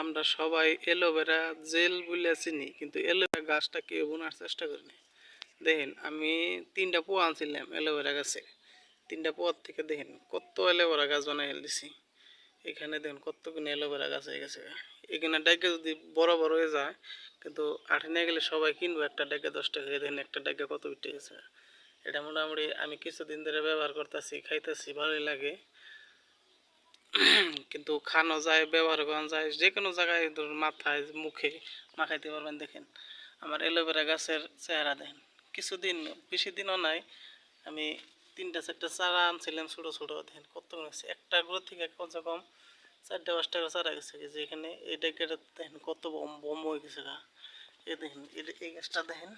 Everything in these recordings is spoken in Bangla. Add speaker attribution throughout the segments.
Speaker 1: আমরা সবাই অ্যালোভেরা জেল বলে চিনি, কিন্তু অ্যালোভেরা গাছটা কেউ বোনার চেষ্টা করিনি। দেখেন আমি 3টা পোয়া আনছিলাম অ্যালোভেরা গাছে, 3টা পোয়ার থেকে দেখেন কত অ্যালোভেরা গাছ বানাই দিছি। এখানে দেখেন কতগুলো অ্যালোভেরা গাছ হয়ে গেছে। এখানে ডাইকে যদি বড় বড় হয়ে যায়, কিন্তু আঠে নিয়ে গেলে সবাই কিনবো একটা ডাইকে 10 টাকা। দেখেন একটা ডাইকে কত উঠে গেছে। এটা মোটামুটি আমি কিছুদিন ধরে ব্যবহার করতেছি, খাইতেছি, ভালোই লাগে। কিন্তু খানো যায়, ব্যবহার করা যায় যে কোনো জায়গায়, ধরুন মাথায় মুখে মাখাইতে পারবেন। দেখেন আমার অ্যালোভেরা গাছের চেহারা দেখেন, কিছুদিন বেশি দিনও নাই, আমি 3টা 4টা চারা আনছিলাম ছোটো ছোটো। দেখেন কত গেছে, একটা গুঁড়ো থেকে কমসে কম 4টা 5টা করে চারা গেছে। যে এখানে এইটা কেটে দেখেন কত বম হয়ে গেছে গা। এই দেখেন এই গাছটা দেখেন,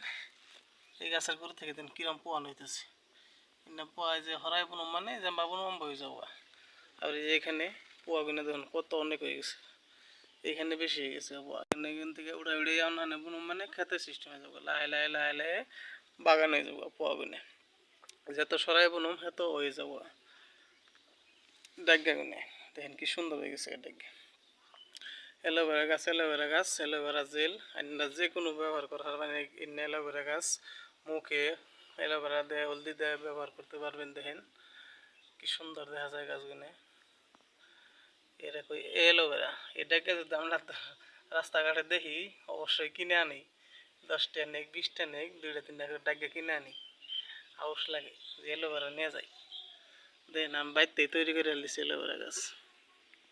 Speaker 1: এই গাছের গুঁড়ো থেকে দেখেন কিরম পোয়ান হইতেছে। পোয়ায় যে হরাই বুনো মানে জাম্বা বুনো অম্ব হয়ে যাবো। আর এই যে এখানে পোয়াগুলো দেখুন কত অনেক হয়ে গেছে, এখানে বেশি হয়ে গেছে পোয়া। এখান থেকে উড়াই উড়ে আনানে বুনো মানে খেতে সিস্টেম হয়ে যাবো, লাহে লাহে লাহে লাহে বাগান হয়ে যাবো পোয়াগুনে। যত সরাই বুনুম এত হয়ে যাবো ডাগ্গা গুনে। দেখেন কি সুন্দর হয়ে গেছে ডাগ্গা। অ্যালোভেরা গাছ, অ্যালোভেরা গাছ, অ্যালোভেরা জেল আমরা যে কোনো ব্যবহার করার মানে অ্যালোভেরা গাছ মুখে অ্যালোভেরা দেয়, হলদি দেয় ব্যবহার করতে পারবেন। দেখেন কি সুন্দর দেখা যায় গাছগুলো। এরকম অ্যালোভেরা এটাকে যদি আমরা রাস্তাঘাটে দেখি অবশ্যই কিনে আনি, 10টা নেক 20টা নেক 2টা 3টা করে ডাকে কিনে আনি। আউশ লাগে যে অ্যালোভেরা নিয়ে যাই। দেখেন আমি বাড়িতেই তৈরি করে আনছি অ্যালোভেরা গাছ।